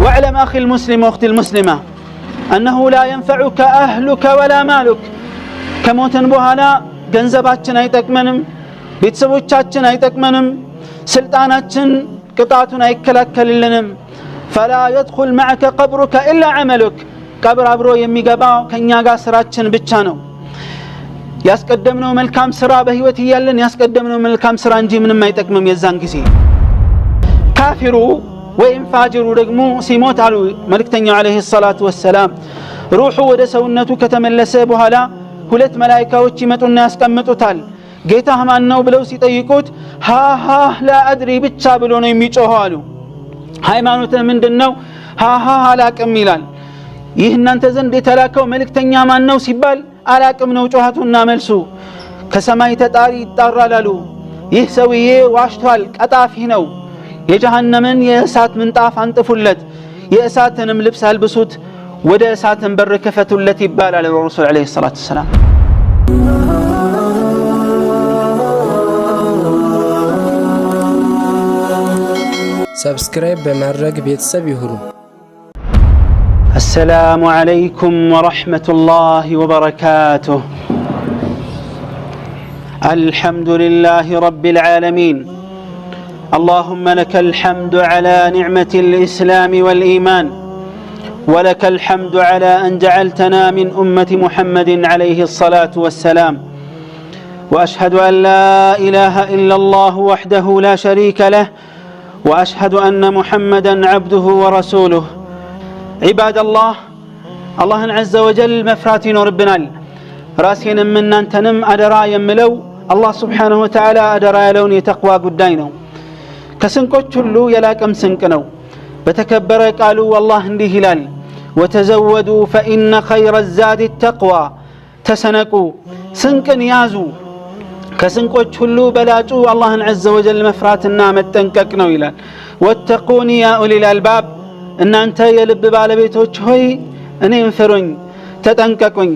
واعلم أخي المسلم وأختي المسلمة أنه لا ينفعك أهلك ولا مالك كموتن بوهالا ገንዘባችን አይጠቅመንም ቤተሰቦቻችን አይጠቅመንም ስልጣናችን ቅጣቱን አይከላከልልንም فلا يدخل معك قبرك إلا عملك ቀብር አብሮ የሚገባው ከኛ ጋር ስራችን ብቻ ነው ያስቀደምነው መልካም ስራ በህይወት ይያለን ያስቀደምነው መልካም ስራ እንጂ ምንም አይጠቅምም የዛን ጊዜ ካፊሩ ወይም ፋጅሩ ደግሞ ሲሞት አሉ መልእክተኛው አለይሂ ሰላቱ ወሰላም ሩሑ ወደ ሰውነቱ ከተመለሰ በኋላ ሁለት መላእክቶች ይመጡና ያስቀምጡታል ጌታህ ማን ነው ብለው ሲጠይቁት ሃሃ ላ አድሪ ብቻ ብሎ ነው የሚጮኸው አሉ ሃይማኖት ምንድነው ሃሃ አላቅም ይላል ይህ እናንተ ዘንድ የተላከው መልእክተኛ ማን ነው ሲባል አላቅም ነው ጮሃቱና መልሱ ከሰማይ ተጣሪ ይጣራል አሉ ይህ ሰውዬ ዋሽቷል ቀጣፊ ነው የጀሃነምን የእሳት ምንጣፍ አንጥፉለት የእሳትንም ልብስ አልብሱት ወደ እሳትን በር ከፈቱለት ይባላል ረሱል አለይሂ ሰላቱ ሰላም ሰብስክራይብ በማድረግ ቤተሰብ ይሁኑ السلام عليكم ورحمة الله وبركاته الحمد لله رب العالمين اللهم لك الحمد على نعمة الإسلام والإيمان ولك الحمد على أن جعلتنا من أمة محمد عليه الصلاة والسلام وأشهد أن لا إله إلا الله وحده لا شريك له وأشهد أن محمدا عبده ورسوله عباد الله الله عز وجل مفراتين ربنا راسين من أنتنم أدرا يملو الله سبحانه وتعالى أدرا يلون يتقوى قدينه كسنكوش هلو يلاكم سنكنو بتكبر قالوا والله اندي هلال وتزودوا فإن خير الزاد التقوى تسنقوا سنكن يازو كسنكوش هلو بلاجو الله عز وجل مفراتنا متنككنو يلال واتقوني يا أولي الألباب إن أنت يلب بالبيتوش هوي أني انفرون تتنككون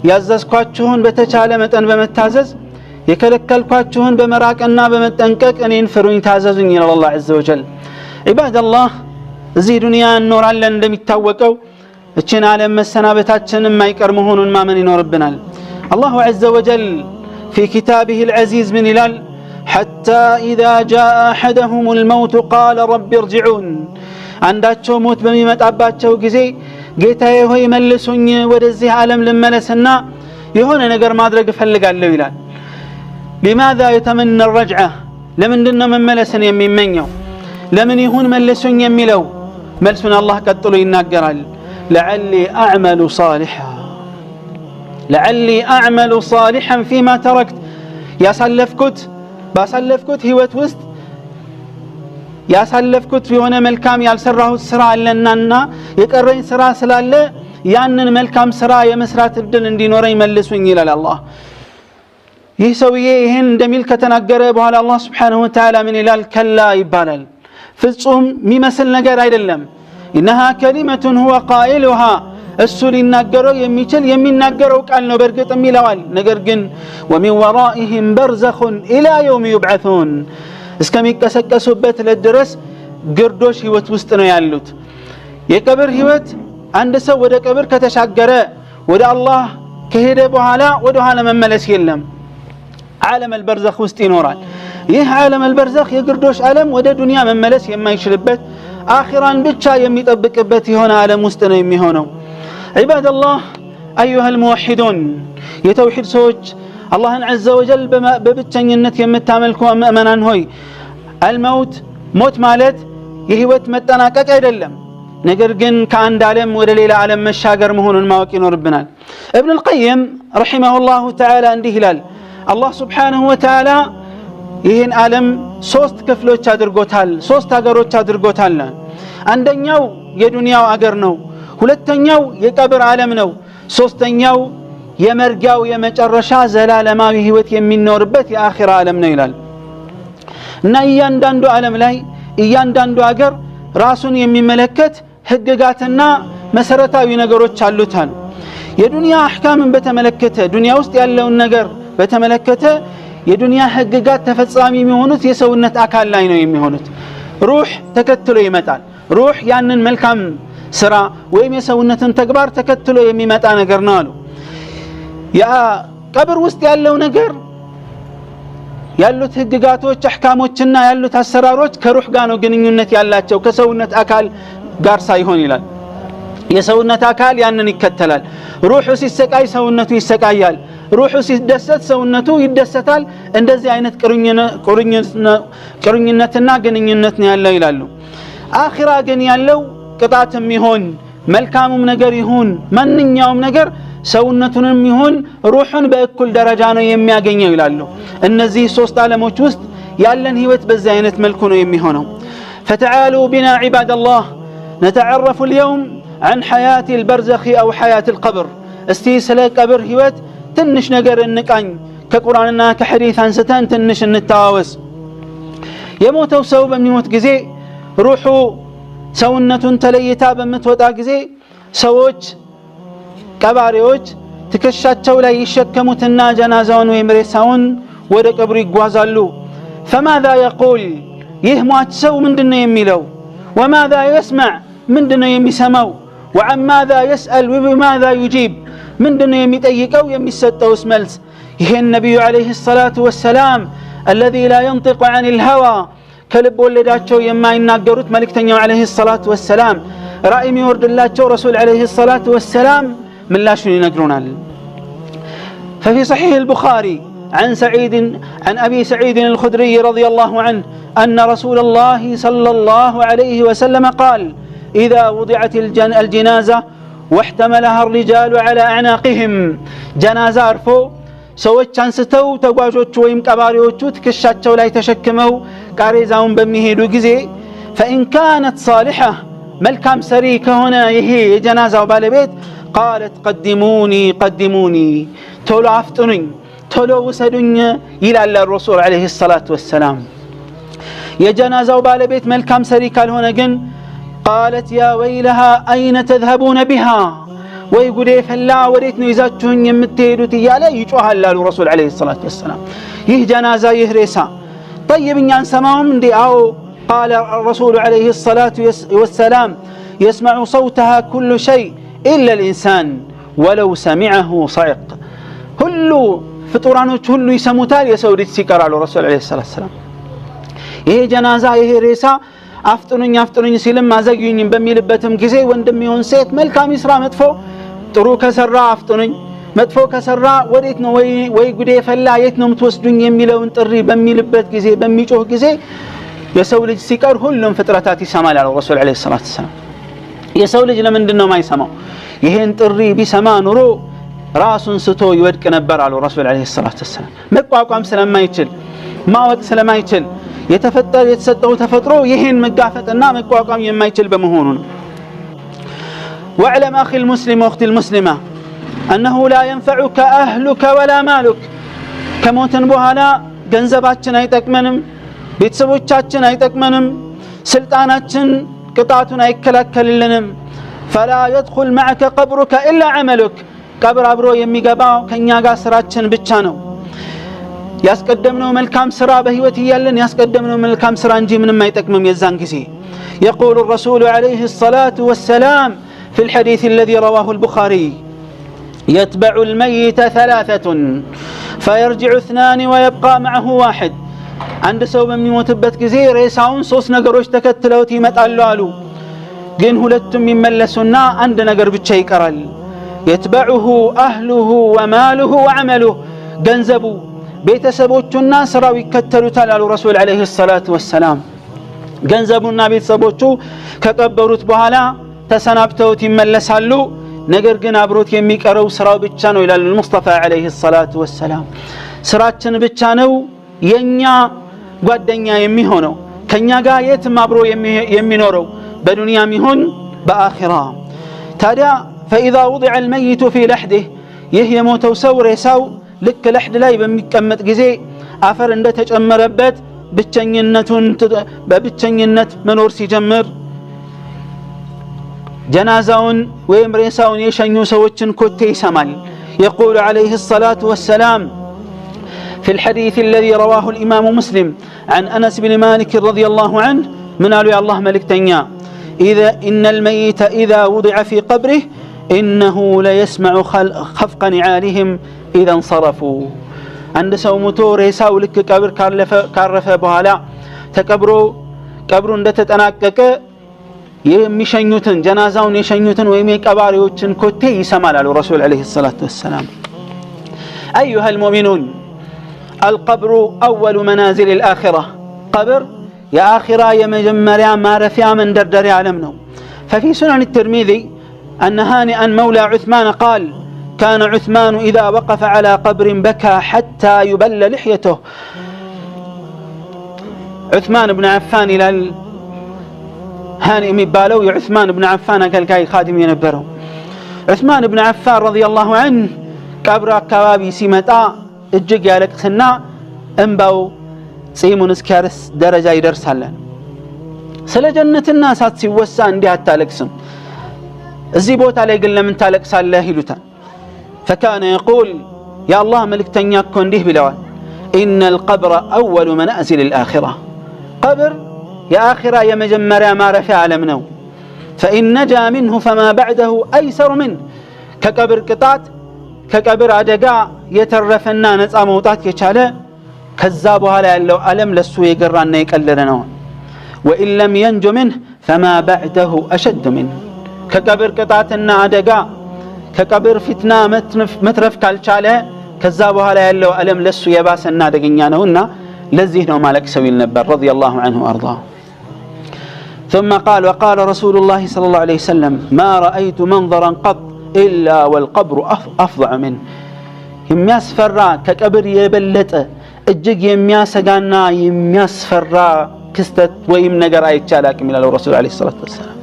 ياززكواتشون بتشالمة أن بمتازز يكلكلكواتشون بمراك أننا بمتنكك أني انفرون تاززون إلى الله عز وجل عباد الله زي دنيا النور على لندم يتوقعوا اتشن عالم السنابتاتشن ما يكرمهون ما من ينور ربنا الله عز وجل في كتابه العزيز من إلال حتى إذا جاء أحدهم الموت قال رب ارجعون عنداتشو موت بميمت أباتشو قزي قيتا يهو يملسون ودزيه عالم لملسنا يهون نقر مادرق فلق اللو إلال لماذا يتمنى الرجعة لمن دنا من ملسن يمين منيو لمن يهون ملسون يميلو ملسون الله قتلوا يناقرال لعلي أعمل صالحا فيما تركت يا سلفكت هوت وست يا سلفكت في هنا ملكام يالسراه السراء لننا يقرين سراء سلالة يانن ملكام سراء يمسرات الدل اندي نوري ملسون إلى الله يسوي يهن دميل كتناقره بحال الله سبحانه وتعالى من إلال كلا يبالل ፍጹም ሚመስል ነገር አይደለም إنها كلمة هو قائلها السل يناقروا يميچل የሚናገረው ቃል ነው በርግጥም ይላል ነገር ግን ومن ورائهم برزخ إلى يوم يبعثون እስከሚቀሰቀሱበት ለድረስ ግርዶሽ ህይወት ውስጥ ነው ያሉት የቀብር ህይወት አንድ ሰው ወደ ቀብር ከተሻገረ ወደ አላህ ከሄደ በኋላ ወደ ኋላ መመለስ የለም ዓለም البرزخ ውስጥ ይኖራል ይህ ዓለም البرزخ የግርዶሽ ዓለም ወደ ዱንያ መመለስ የማይችልበት አኺራን ብቻ የሚጠብቅበት የሆነ ዓለም ውስጥ ነው የሚሆነው عباد الله ايها الموحدون የተውሂድ ሰዎች አላህን عز وجل በብቸኝነት የምታመልኩ ሙእሚናን ሆይ الموت ሞት ማለት የህይወት መጠናቀቅ አይደለም ነገር ግን ከአንድ ዓለም ወደ ሌላ ዓለም መሻገር መሆኑን ማወቅ ይኖርብናል ابن القيم رحمه الله تعالى እንዲህ ይላል الله سبحانه وتعالى ይህን ዓለም ሶስት ክፍሎች አድርጎታል ሶስት ሀገሮች አድርጎታል አንደኛው የዱንያው ሀገር ነው ሁለተኛው የቀብር ዓለም ነው ሶስተኛው የመርጋው የመጨረሻ ዘላለማዊ ህይወት የሚኖርበት የአኺራ ዓለም ነው ይላል እና እያንዳንዱ ዓለም ላይ እያንዳንዱ ሀገር ራሱን የሚመለከት ህግጋትና መሰረታዊ ነገሮች አሉታል የዱንያ አህካምን በተመለከተ ዱንያ ውስጥ ያለውን ነገር በተመለከተ የዱንያ ህግጋት ተፈጻሚ የሚሆኑት የሰውነት አካል ላይ ነው የሚሆኑት ሩህ ተከትሎ ይመጣል روح ያንን መልካም ስራ ወይም የሰውነትን ተግባር ተከትሎ የሚመጣ ነገር ነው አሉ ያ ቀብር ውስጥ ያለው ነገር ያሉት ህግጋቶች አህካሞችና ያሉት አሰራሮች ከሩህ ጋር ነው ግንኙነት ያላቸው ከሰውነት አካል ጋር ሳይሆን ይላል የሰውነት አካል ያንን ይከተላል ሩህ ሲሰቃይ ሰውነቱ ይሰቃያል ሩህ ሲደሰት ሰውነቱ ይደሰታል እንደዚህ አይነት ቁርኝነትና ግንኙነት ነው ያለው ይላሉ አኺራ ግን ያለው ቅጣትም ይሁን መልካሙም ነገር ይሁን ማንኛውም ነገር ሰውነቱንም ይሁን ሩህን በእኩል ደረጃ ነው የሚያገኘው ይላሉ እነዚህ ሶስት ዓለሞች ውስጥ ያለን ህይወት በዚህ አይነት መልኩ ነው የሚሆነው فتعالوا بنا عباد الله نتعرف اليوم عن حياة البرزخ أو حياة القبر استيسلا قبر هيوت تنش نجر النقاñ كقرآننا كحديث አንስተን ትንሽ እንታዋወስ የሞተው ሰው በሚሞት ጊዜ ሩሑ ሰውነቱን ተለይታ በመትወጣ ጊዜ ሰዎች ቀባሪዎች ትከሻቸው ላይ ይሸከሙትና ጀናዛውን ወይም ሬሳውን ወደ ቀብሩ ይጓዛሉ فماذا يقول ይህ ሟች ሰው ምንድነው የሚለው وماذا يسمع ምንድነው የሚሰማው وعن ماذا يسأل وبماذا يجيب ምንድነው የሚጠይቀው የሚሰጠውስ መልስ ይሄ ነብዩ አለይሂ ሰላቱ ወሰላም الذي لا ينطق عن الهوى ከልብ ወለዳቸው የማይናገሩት መልእክተኛው አለይሂ ሰላቱ ወሰላም ራእይ የሚወርድላቸው ረሱል አለይሂ ሰላቱ ወሰላም ምላሹን ይነግሩናል ففي صحيح البخاري عن أبي سعيد الخدري رضي الله عنه أن رسول الله صلى الله عليه وسلم قال إذا وضعت الجنازة واحتملها الرجال على أعناقهم جنازة عرفوا سوت አንስተው ተጓዦቹ ወይም ቀባሪዎቹ ትከሻቸው ላይ ተሸክመው ቃሬዛውን በሚሄዱ ጊዜ فإن كانت صالحة መልካም ሰሪ ከሆነ ይሄ የጀናዛው ባለቤት قالت قدموني ቶሎ አፍጥኑኝ ቶሎ ወሰዱኝ ይላል الرسول عليه الصلاة والسلام የጀናዛው ባለቤት መልካም ሰሪ ካልሆነ ግን قالت يا ويلها أين تذهبون بها ويقول فلا وريت ነው ይዛችሁኝ የምትሄዱት ይያለ ይጮሃል አሉ ረሱል አለይሂ ሰላቱ ወሰለም ይህ ጀናዛ ይህ ሬሳ طيب እኛን ሰማውም እንዴ አዎ قال الرسول عليه الصلاة والسلام يسمع صوتها كل شيء إلا الإنسان ولو سمعه صعق ሁሉ ፍጡራኖች ሁሉ ይሰሙታል የሰው ልጅ ሲቀር አሉ ረሱል አለይሂ ሰላቱ ወሰለም ይሄ ጀናዛ ይሄ ሬሳ አፍጥኑኝ ሲልም አዘግዩኝ በሚልበትም ጊዜ ወንድም ይሁን ሴት መልካም ይስራ መጥፎ ጥሩ ከሰራ አፍጥኑኝ መጥፎ ከሰራ ወዴት ነው ወይ ጉዴ ፈላ የት ነው የምትወስዱኝ የሚለውን ጥሪ በሚልበት ጊዜ በሚጮህ ጊዜ የሰው ልጅ ሲቀር ሁሉም ፍጥረታት ይሰማል አሉ ረሱል አለይሂ ሰላቱ ወሰለም የሰው ልጅ ለምንድን ነው የማይሰማው ይሄን ጥሪ ቢሰማ ኑሮ ራሱን ስቶ ይወድቅ ነበር አሉ ረሱል አለይሂ ሰላቱ ወሰለም መቋቋም ስለማይችል ማወቅ ስለማይችል የተሰጠው ተፈጥሮ ይሄን መጋፈጥና መቋቋም የማይችል በመሆኑ ነው واعلم اخي المسلم واختي المسلمه انه لا ينفعك اهلك ولا مالك ከሞትን በኋላ ገንዘባችን አይጠቅመንም ቤተሰቦቻችን አይጠቅመንም ስልጣናችን ቅጣቱን አይከላከልልንም فلا يدخل معك قبرك الا عملك ቀብር አብሮ የሚገባው ከኛ ጋር ስራችን ብቻ ነው ያስቀደምነው መልካም ስራ በህይወት ይያለን ያስቀደምነው መልካም ስራ እንጂ ምንም አይጠቅምም የዛን ጊዜ يقول الرسول عليه الصلاة والسلام في الحديث الذي رواه البخاري يتبع الميت ثلاثة فيرجع اثنان ويبقى معه واحد عند ሰው በሚሞትበት ጊዜ ሬሳውን ሶስት ነገሮች ተከትለውት ይመጣሉ አሉ ግን ሁለቱም ይመለሱና አንድ ነገር ብቻ ይቀራል يتبعه أهله وماله وعمله ገንዘቡ ቤተሰቦቹና ስራው ይከተሉታል አሉ ረሱል አለይሂ ሰላቱ ወሰለም ገንዘቡና ቤተሰቦቹ ከቀበሩት በኋላ ተሰናብተውት ይመለሳሉ ነገር ግን አብሮት የሚቀረው ስራው ብቻ ነው ይላል ሙስጠፋ አለይሂ ሰላቱ ወሰለም ስራችን ብቻ ነው የኛ ጓደኛ የሚሆነው ከኛ ጋር የትም አብሮ የሚኖረው በዱንያም ይሁን በአኺራ ታዲያ فإذا وضع الميت في لحده ይህ የሞተው ሰው ሬሳው ልክ ለሕድ ላይ በሚቀመጥ ጊዜ አፈር እንደተጨመረበት በብቸኝነት መኖር ሲጀምር جنازاون ويم ريساون يشنو سوتشن كوتي سمال يقول عليه الصلاة والسلام في الحديث الذي رواه الإمام مسلم عن أنس بن مالك رضي الله عنه من قالوا يا الله ملك تنيا إن الميت إذا وضع في قبره إنه ليسمع خفق نعالهم إذا انصرفوا عند سومتو ريساو لك قبر كارف بهالا تقبرو قبرو እንደተጠናቀቀ የሚሸኙትን ጀናዛውን የሸኙትን ወይም የቀባሪዎችን ኮቴ ይሰማል አሉ ረሱል አለይሂ ሰላቱ ወሰለም أيها المؤمنون القبر أول منازل الآخرة قبر يا آخرة يا مجمريا ما رفيا من دردر عالمنا ففي سنن الترمذي أن هانئا مولى عثمان قال كان عثمان إذا وقف على قبر بكى حتى يبل لحيته عثمان بن عفان إلى هانئ مبالو يا عثمان بن عفان قال كاي خادم ينبره عثمان بن عفان رضي الله عنه قبر أكوابي سيمتا እጅግ ያለቅስና እንባው ጺሙን እስኪያርስ ደረጃ ይደርሳል ስለ ጀነትና እሳት ሲወሳ እንዲህ አታለቅስም እዚህ ቦታ ላይ ግን ለምን ታለቅሳለህ ይሉታል فكان يقول يا الله ملكتኛ እኮ እንዲህ ብለዋል ان القبر اول منازل الاخره قبر يا اخره የመጀመሪያ ማረፊያ ዓለም ነው فان نجا منه فما بعده ايسر منه ከቀብር ቅጣት ከቀብር አደጋ የተረፈና ነፃ መውጣት የቻለ ከዛ በኋላ ያለው ዓለም ለሱ የገራና የቀለለ ነው وإن لم ينج منه فما بعده أشد منه ከቀብር ቅጣትና አደጋ ከቀብር ፊትና መትረፍ ካልቻለ ከዛ በኋላ ያለው ዓለም ለሱ የባሰና አደገኛ ነውና ለዚህ ነው ማለቅ ሰው ይል ነበር رضي الله عنه وارضاه ثم قال وقال رسول الله صلى الله عليه وسلم ما رأيت منظرا قط إلا والقبر أفظع منه የሚያስፈራ ከቀብር የበለጠ እጅግ የሚያሰጋና የሚያስፈራ ክስተት ወይም ነገር አይቻላቅም ይላል ረሱል አለይሂ ሰላቱ ወሰለም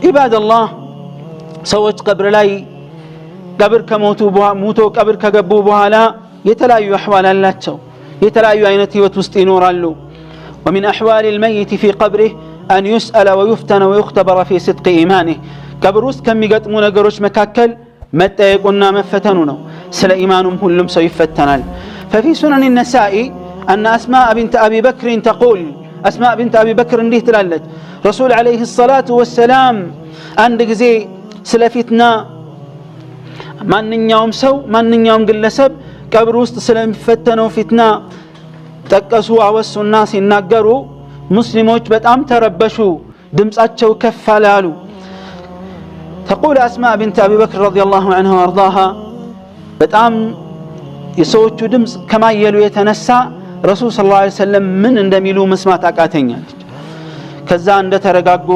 ኢባድ አላህ ሰዎች ቀብር ላይ ቀብር ከሞቱ ቀብር ከገቡ በኋላ የተለያዩ አህዋል አላቸው የተለያዩ አይነት ህይወት ውስጥ ይኖራሉ ومن أحوال الميت في قبره أن يسأل ويفتن ويختبر في صدق إيمانه ቀብር ውስጥ ከሚገጥሙ ነገሮች መካከል መጠየቁና መፈተኑ ነው ስለ ኢማኑም ሁሉም ሰው ይፈተናል ففي سنن النسائي أن أسماء بنت أبي بكر تقول أسماء بنت أبي بكر እንዲህ ትላለች رسول عليه الصلاة والسلام አንድ ጊዜ ስለ ፊትና ማንኛውም ሰው ማንኛውም ግለሰብ ቀብር ውስጥ ስለሚፈተነው ፊትና ጠቀሱ አወሱና ሲናገሩ ሙስሊሞች በጣም ተረበሹ ድምጻቸው ከፍ አላሉ تقول أسماء بنت أبي بكر رضي الله عنها وارضاها በጣም የሰዎቹ ድምጽ ከማየሉ የተነሳ ረሱል ሰለላሁ ዐለይሂ ወሰለም ምን እንደሚሉ መስማት አቃተኛለች ከዛ እንደተረጋጉ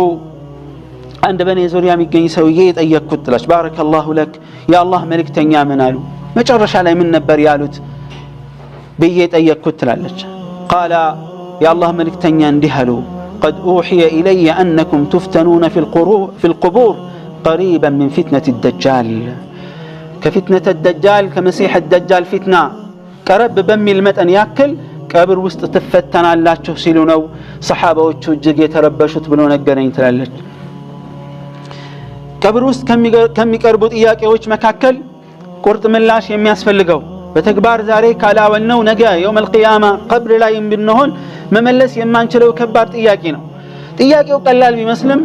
አንድ በኔ ዙሪያ የሚገኝ ሰውዬ የጠየቅኩት ትላች ባረከላሁ ለክ ያ አላህ መልእክተኛ ምን አሉ መጨረሻ ላይ ምን ነበር ያሉት በየ ጠየቅኩት ትላለች قال يا الله መልእክተኛ እንዲህ አሉ قد أوحي إلي أنكم تفتنون في القبور قريبا من فتنة الدجال كفتنة الدجال كمسيح الدجال فتنة قرب بمي المتن ياكل قبر وسط تفتن አላችሁ ሲሉ ነው ሰሃባዎቹ እጅግ የተረበሹት ብሎ ነገረኝ ትላለች ቀብር ውስጥ ከሚቀርቡ ጥያቄዎች መካከል ቁርጥ ምላሽ የሚያስፈልገው በተግባር ዛሬ ካላወል ነው ነገ يوم القيامه ቀብር ላይ ብንሆን መመለስ የማንችለው ከባድ ጥያቄ ነው ጥያቄው ቀላል ቢመስልም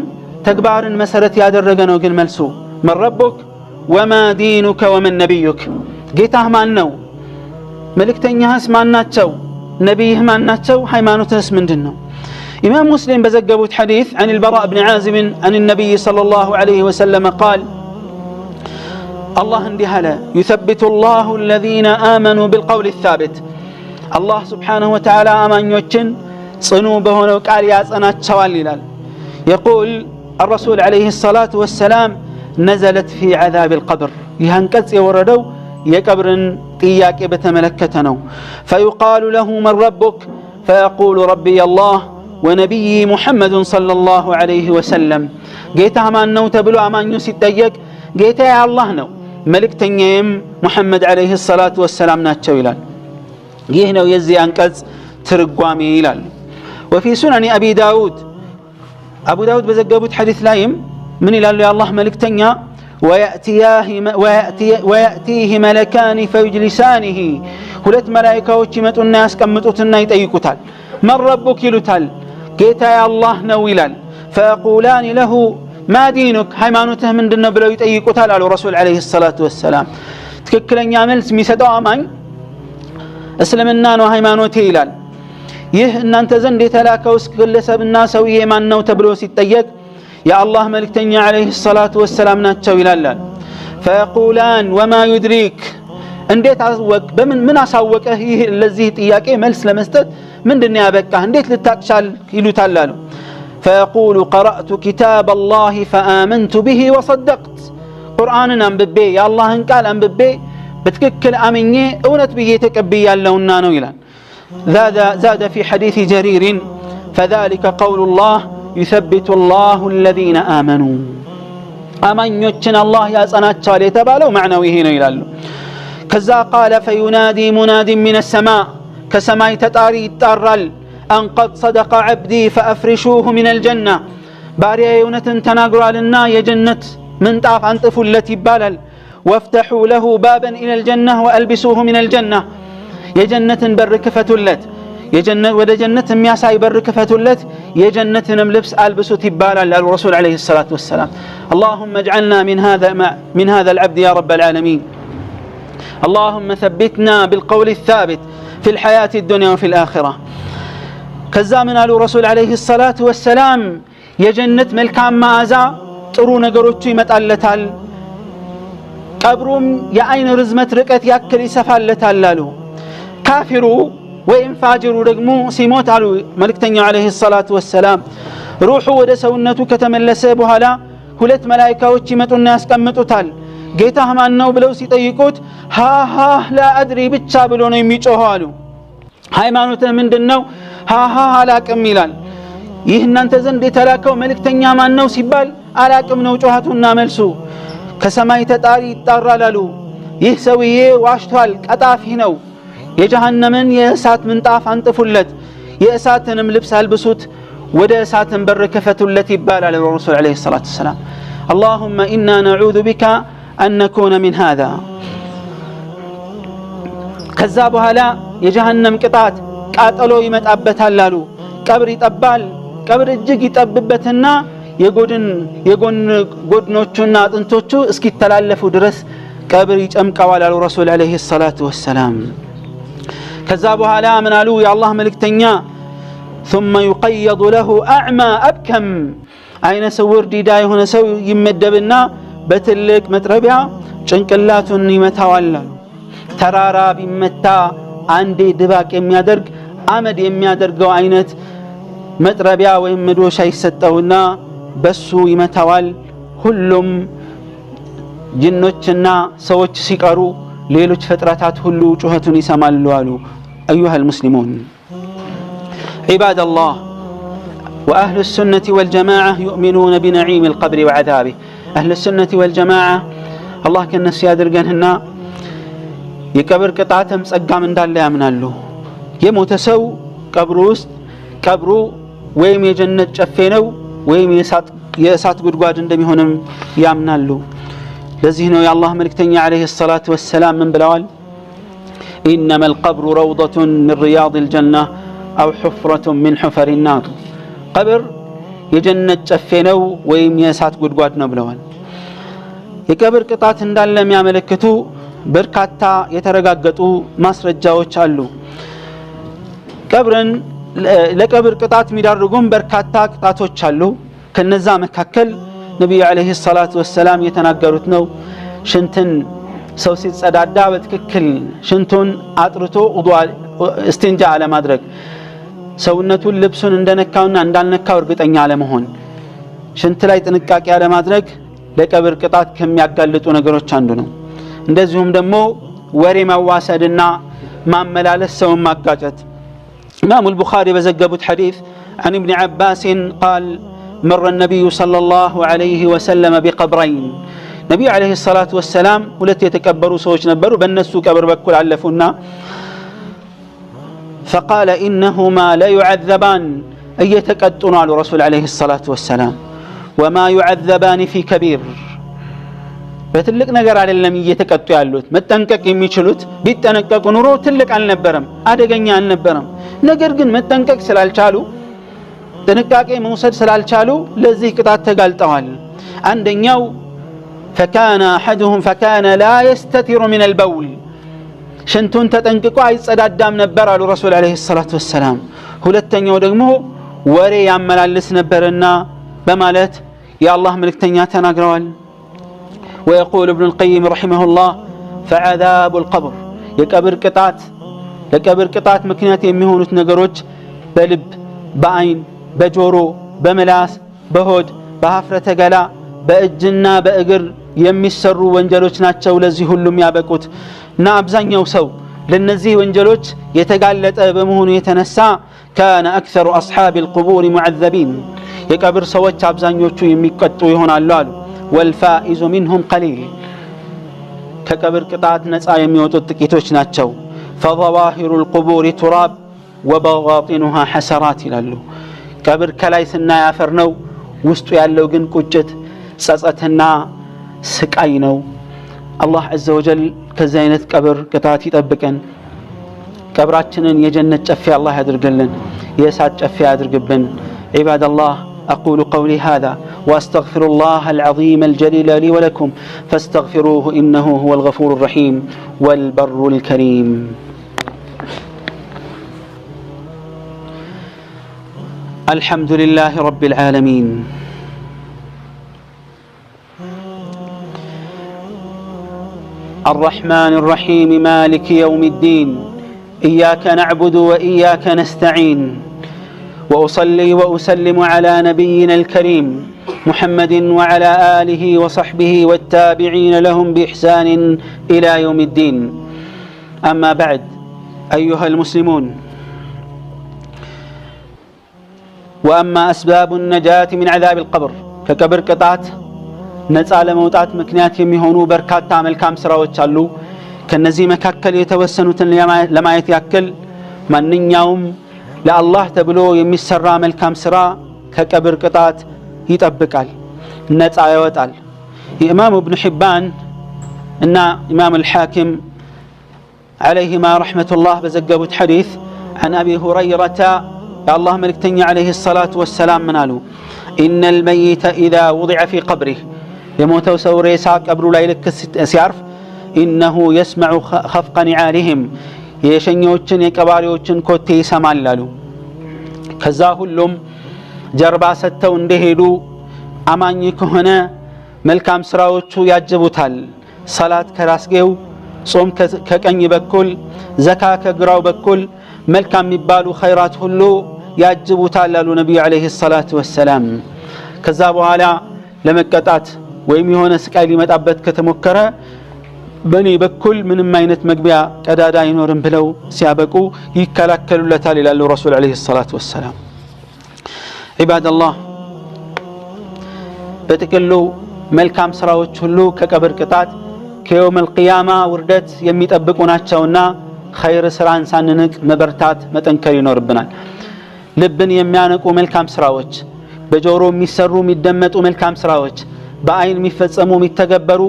ተግባርን መሰረት ያደረገ ነው ግን መልሱ من ربك وما دينك ومن نبيك ጌታህ ማን ነው መልእክተኛህስ ማን ናቸው ነብይህ ማን ናቸው ሃይማኖትህስ ምንድነው إمام مسلم بزجبوت حديث عن البراء بن عازب عن النبي صلى الله عليه وسلم قال الله اندهلا يثبت الله الذين آمنوا بالقول الثابت الله سبحانه وتعالى آمانيوچن صنو بهونو قال ياصناچوال ይላል يقول الرسول عليه الصلاة والسلام نزلت في عذاب القبر يهنقص يوردو يقبرن ጥያቄ በተመለከተ ነው فيقال له من ربك فيقول ربي الله ونبي محمد صلى الله عليه وسلم ጌታ ማን ነው ተብሎ አማኙ ሲጠየቅ ጌታ አላህ ነው መልእክተኛም ሙሐመድ አለይሂ ሰላቱ ወሰላም ናቸው ይላል ይህ ነው የዚህ አንቀጽ ትርጓሜ ይላል وفي سنن ابي داود ابو داود በዘገቡት ሐዲስ ላይም ምን ይላሉ የአላህ መልእክተኛ ويأتيه ملكان فيجلسانه ሁለት መላእክቶች ይመጡና ያስቀምጡትና ይጠይቁታል من ربك ይሉታል ጌታ አላህ ነው ይላል فيقولان له ما دينك ሃይማኖትህ ምንድነው ብለው ይጠይቁታል አሉ ረሱል አለይሂ ሰላቱ ወሰላም ትክክለኛ መልስ የሚሰጠው አማኝ እስልምና ነው ሃይማኖቴ ይላል ይህ እናንተ ዘንድ የተላከው ግለሰብና ሰውዬ ማን ነው ተብሎ ሲጠየቅ የአላህ መልእክተኛ አለይሂ ሰላቱ ወሰላም ናቸው ይላል فيقولان وما يدريك እንዴት አወቅ በምን አሳወቀህ ይህ ለዚህ ጥያቄ መልስ ለመስጠት ምንድነው ያበቃህ እንዴት ልታቅሻል ይሉታል አሉ فيقول قرأت كتاب الله فآمنت به وصدقت قرآن አንብቤ የአላህን ቃል አንብቤ በትክክል አምኜ እውነት ብዬ ተቀብያለሁና ነው ይላል زاد في حديث جرير فذلك قول الله يثبت الله الذين آمنوا አማኞችን አላህ ያጸናቸዋል የተባለው ማዕናው ይሄ ነው ይላሉ كذا قال فينادي مناد من السماء كسماء تطاري يطرال أن قد صدق عبدي فأفرشوه من الجنة باريا يونتن تناغرالنا يجنة منطاف انطفلت يبالال وافتحوا له بابا إلى الجنة وألبسوه من الجنة يجنة بركفتلت يجنة ودا جنة مياساي بركفتلت يجنة نملبس ألبسوا تبالال الرسول عليه الصلاة والسلام اللهم اجعلنا من هذا العبد يا رب العالمين اللهم ثبتنا بالقول الثابت في الحياة الدنيا وفي الآخرة كذا من قالوا رسول عليه الصلاة والسلام يجنة ملكام مازا ጥሩ ነገሮቹ ይመጣለታል ቀብሩም የአይን ርዝመት ርቀት ያክል ይሰፋለታል አሉ ካፊሩ ወይም ፋጅሩ ደግሞ ሲሞት አሉ መልእክተኛው አለይሂ ሰላቱ ወሰላም ሩሑ ወደ ሰውነቱ ከተመለሰ በኋላ ሁለት መላእክቶች ይመጡና ያስቀምጡታል ጌታህ ማን ነው ብለው ሲጠይቁት ሃሃ ላ አድሪ ብቻ ብሎ ነው የሚጮኸው አሉ ሃይማኖትህ ምንድነው ሃሃ አላቅም ይላል ይህ እናንተ ዘንድ የተላከው መልእክተኛ ማን ነው ሲባል አላቅም ነው ጮሃቱና መልሱ ከሰማይ ተጣሪ ይጣራል አሉ ይህ ሰውዬ ዋሽቷል ቀጣፊ ነው የጀሃነምን የእሳት ምንጣፍ አንጥፉለት የእሳትንም ልብስ አልብሱት ወደ እሳትን በር ከፈቱለት ይባላል ረሱል አለይሂ ሰላቱ ወሰላም اللهم إنا نعوذ بك أن نكون من هذا ከዛ በኋላ የጀሃነም ቅጣት ቃጠሎ ይመጣበታል አሉ ቀብር ይጠባል ቀብር እጅግ ይጠብበትና የጎን ጎድኖቹና አጥንቶቹ እስኪተላለፉ ድረስ ቀብር ይጨምቀዋል አሉ ረሱል አለይሂ ሰላቱ ወሰላም ከዛ በኋላ ምን አሉ የአላህ መልእክተኛ ثم يقيض له أعمى أبكم አይነ ስውር ዲዳ የሆነ ሰው ይመደብና በትልቅ መጥረቢያ ጭንቅላቱን ይመታዋል ተራራ ቢመታ አንዴ ድባቅ የሚያደርግ አመድ የሚያደርገው አይነት መጥረቢያ ወይም መዶሻ ይሰጠውና በሱ ይመታዋል ሁሉም ጅኖችና ሰዎች ሲቀሩ ሌሎች ፍጥረታት ሁሉ ጩኸቱን ይሰማሉ አሉ أيها المسلمون عباد الله وأهل السنة والجماعة يؤمنون بنعيم القبر وعذابه أهل السنة والجماعة الله كان سيادر هنا يكبر قطعتهم صقام እንዳለ ያምናሉ የሞተ ሰው ቀብሩ ውስጥ ቀብሩ ወይም የጀነት ጨፌ ነው ወይም የእሳት ጉድጓድ እንደሚሆንም ያምናሉ ለዚህ ነው የአላህ መልእክተኛ አለይሂ ሰላቱ ወሰላም ምን ብለዋል إنما القبر روضة من رياض الجنة أو حفرة من حفر النار قبر የጀነት ጨፌ ነው ወይም የእሳት ጉድጓድ ነው ብለዋል የቀብር ቅጣት እንዳለ የሚያመለክቱ በርካታ የተረጋገጡ ማስረጃዎች አሉ ቀብርን ለቀብር ቅጣት የሚዳርጉም በርካታ ቅጣቶች አሉ ከነዛ መካከል ነብዩ አለይሂ ሰላቱ ወሰላም የተናገሩት ነው ሽንትን ሰው ሲጸዳዳ በትክክል ሽንቱን አጥርቶ እስቲንጃ አለማድረግ ሰውነቱን ልብሱን እንደነካውና እንዳልነካው እርግጠኛ አለመሆን ሽንት ላይ ጥንቃቄ አለማድረግ ለቀብር ቅጣት ከሚያጋልጡ ነገሮች አንዱ ነው እንደዚሁም ደግሞ ወሬ ማዋሰድና ማመላለስ ሰውን ማጋጨት إمام البخاري بزجبت حديث عن ابن عباس قال مر النبي صلى الله عليه وسلم بقبرين نبي عليه الصلاة والسلام ولت يتكبروا سوش نبروا بالنسو كبر بكل علفونا فقال إنهما لا يعذبان أي يتكتون على رسول عليه الصلاة والسلام وما يعذبان في كبير በትልቅ ነገር አይደለም እየተቀጡ ያሉት መጠንቀቅ የሚችሉት ቢጠነቀቁ ኑሮ ትልቅ አልነበረም አደገኛ አልነበረም ነገር ግን መጠንቀቅ ስላልቻሉ ጥንቃቄ መውሰድ ስላልቻሉ ለዚህ ቅጣት ተጋልጠዋል። አንደኛው فكان احدهم فكان لا يستتر من البول ሽንቱን ተጠንቅቆ አይጸዳዳም ነበር አሉ ረሱል አለይሂ ሰላቱ ወሰለም። ሁለተኛው ደግሞ ወሬ ያመላልስ ነበርና በማለት የአላህ መልእክተኛ ተናግረዋል። ويقول ابن القيم رحمه الله فعذاب القبر የቀብር ቅጣት ለቀብር ቅጣት ምክንያት የሚሆኑት ነገሮች በልብ በአይን በጆሮ በመላስ በሆድ በሀፍረተ ገላ በእጅና በእግር የሚሰሩ ወንጀሎች ናቸው ለዚህ ሁሉም ያበቁት እና አብዛኛው ሰው ለነዚህ ወንጀሎች የተጋለጠ በመሆኑ የተነሳ كان اكثر اصحاب القبور معذبين የቀብር ሰዎች አብዛኞቹ የሚቀጡ ይሆናሉ አሉ። والفائز منهم قليل ከቀብር ቅጣት ነፃ የሚወጡት ጥቂቶች ናቸው። فظواهر القبور تراب وبواطنها حسرات ይላሉ። ቀብር ከላይ ስናይ አፈር ነው፣ ውስጡ ያለው ግን ቁጭት ጸጸትና ስቃይ ነው። አላህ عز وجل ከዚህ አይነት ቀብር ቅጣት ይጠብቀን። ቀብራችንን የጀነት ጨፌ አላህ ያድርግልን፣ የእሳት ጨፌ ያድርግብን። عباد الله أقول قولي هذا وأستغفر الله العظيم الجليل لي ولكم فاستغفروه إنه هو الغفور الرحيم والبر الكريم. الحمد لله رب العالمين الرحمن الرحيم مالك يوم الدين إياك نعبد وإياك نستعين وأصلي وأسلم على نبينا الكريم محمد وعلى آله وصحبه والتابعين لهم بإحسان إلى يوم الدين. أما بعد أيها المسلمون، وأما أسباب النجاة من عذاب القبر ككبر قطعت ነፃ ለመውጣት ምክንያት የሚሆኑ በርካታ መልካም ስራዎች አሉ። ከነዚህ መካከል የተወሰኑትን ለማየት ያክል ማንኛውም ለአላህ ተብሎ የሚሰራ መልካም ስራ ከቀብር ቅጣት ይጠብቃል፣ ነፃ ያወጣል። ኢማም ኢብኑ ሒባን እና ኢማም አልሐኪም عليهما رحمة الله بزقبت حديث عن أبي هريرة الله ملكتني عليه الصلاة والسلام منالو إن الميت إذا وضع في قبره يموت وسوري ساق قبرو لا يلك سيعرف إنه يسمع خفق نعالهم يشنيوچن يقباريوچن كوتي يسمعلالو كذا ሁሉም ጀርባ ሰተው እንደሄዱ አማኝ ከሆነ መልካም ስራዎቹ ያጅቡታል። ሰላት ከራስጌው፣ ጾም ከቀኝ በኩል፣ ዘካ ከግራው በኩል መልካም የሚባሉ ኸይራት ሁሉ ያጅቡታል አሉ ነብዩ አለይሂ ሰላቱ ወሰለም። ከዛ በኋላ ለመቀጣት ወይም የሆነ ስቃይ ሊመጣበት ከተሞከረ በኔ በኩል ምንም አይነት መግቢያ ቀዳዳ አይኖርም ብለው ሲያበቁ ይከላከሉለታል ይላሉ ረሱል አለይሂ ሰላቱ ወሰለም። عباد الله በጥቅሉ መልካም ስራዎች ሁሉ ከቀብር ቅጣት ከየውም القيامة ውርደት የሚጠብቁ ናቸውና ኸይር ስራን ሳንንቅ መበርታት መጠንከር ይኖርብናል። ልብን የሚያነቁ መልካም ስራዎች፣ በጆሮ የሚሰሩ የሚደመጡ መልካም ስራዎች፣ በአይን የሚፈጸሙ የሚተገበሩ፣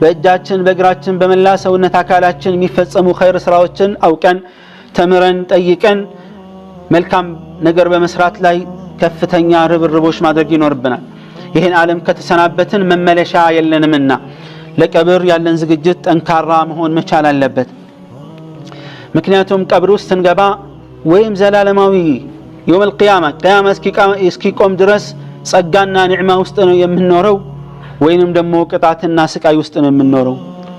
በእጃችን በእግራችን በመላ ሰውነት አካላችን የሚፈጸሙ ኸይር ስራዎችን አውቀን ተምረን ጠይቀን መልካም ነገር በመስራት ላይ ከፍተኛ ርብርቦች ማድረግ ይኖርብናል። ይሄን ዓለም ከተሰናበትን መመለሻ የለንምና ለቀብር ያለን ዝግጅት ጠንካራ መሆን መቻል አለበት። ምክንያቱም ቀብር ውስጥ ስንገባ ወይም ዘላለማዊ يوم القيامة قيامة እስኪቆም ድረስ ጸጋና ንዕማ ውስጥ ነው የምንኖረው ወይንም ደግሞ ቅጣትና ስቃይ ውስጥ ነው የምንኖረው።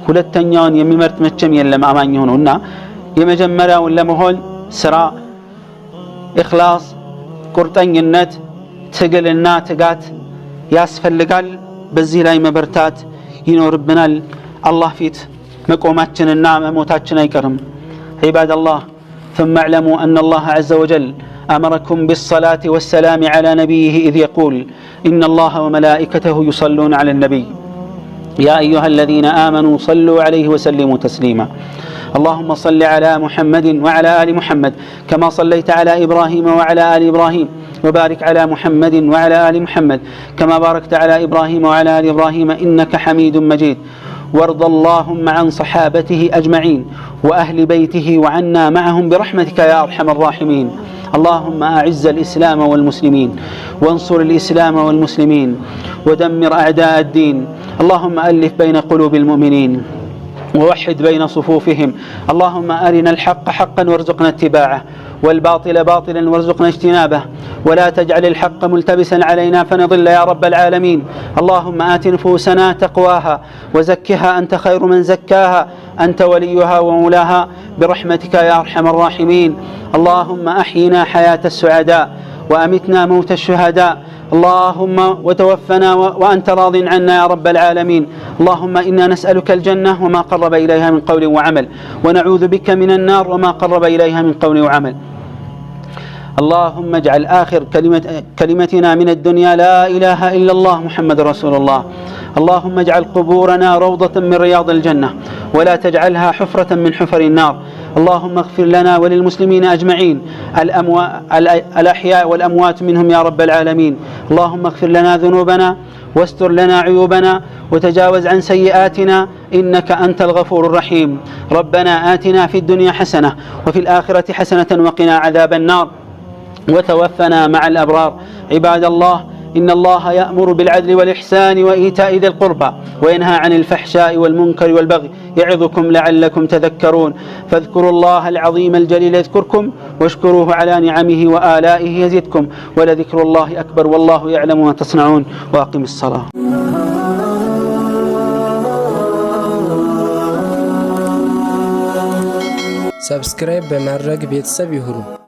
ሁለተኛውን የሚመርጥ መቼም የለም አማኝ ሆኖና የመጀመሪያውን ለመሆን ስራ፣ ኢኽላስ፣ ቁርጠኝነት፣ ትግልና ትጋት ያስፈልጋል። በዚህ ላይ መበርታት ይኖርብናል። አላህ ፊት መቆማችንና መሞታችን አይቀርም። عباد الله ثم اعلموا أن الله عز وجل أمركم بالصلاة والسلام على نبيه إذ يقول إن الله وملائكته يصلون على النبي يا أيها الذين آمنوا صلوا عليه وسلموا تسليما اللهم صل على محمد وعلى آل محمد كما صليت على إبراهيم وعلى آل إبراهيم وبارك على محمد وعلى آل محمد كما باركت على إبراهيم وعلى آل إبراهيم إنك حميد مجيد وارض اللهم عن صحابته أجمعين وأهل بيته وعنا معهم برحمتك يا أرحم الراحمين اللهم أعز الإسلام والمسلمين وانصر الإسلام والمسلمين ودمر أعداء الدين. اللهم ألف بين قلوب المؤمنين ووحد بين صفوفهم. اللهم أرنا الحق حقا وارزقنا اتباعه والباطل باطلا وارزقنا اجتنابه، ولا تجعل الحق ملتبسا علينا فنضل يا رب العالمين. اللهم آت نفوسنا تقواها وزكها أنت خير من زكاها، أنت وليها ومولاها برحمتك يا أرحم الراحمين. اللهم أحينا حياة السعداء وأمتنا موت الشهداء. اللهم وتوفنا وأنت راض عنا يا رب العالمين. اللهم إنا نسألك الجنة وما قرب إليها من قول وعمل، ونعوذ بك من النار وما قرب إليها من قول وعمل. اللهم اجعل آخر كلمتنا من الدنيا لا إله إلا الله محمد رسول الله. اللهم اجعل قبورنا روضة من رياض الجنة ولا تجعلها حفرة من حفر النار. اللهم اغفر لنا وللمسلمين أجمعين الأحياء والأموات منهم يا رب العالمين. اللهم اغفر لنا ذنوبنا واستر لنا عيوبنا وتجاوز عن سيئاتنا إنك أنت الغفور الرحيم. ربنا آتنا في الدنيا حسنة وفي الآخرة حسنة وقنا عذاب النار وتوفنا مع الأبرار. عباد الله، إن الله يأمر بالعدل والإحسان وإيتاء ذي القربى وينهى عن الفحشاء والمنكر والبغي يعظكم لعلكم تذكرون. فاذكروا الله العظيم الجليل يذكركم واشكروه على نعمه وآلائه يزدكم، ولذكر الله أكبر والله يعلم ما تصنعون. وأقم الصلاة. ሰብስክራይብ በማድረግ ቤተሰብ ይሁኑ።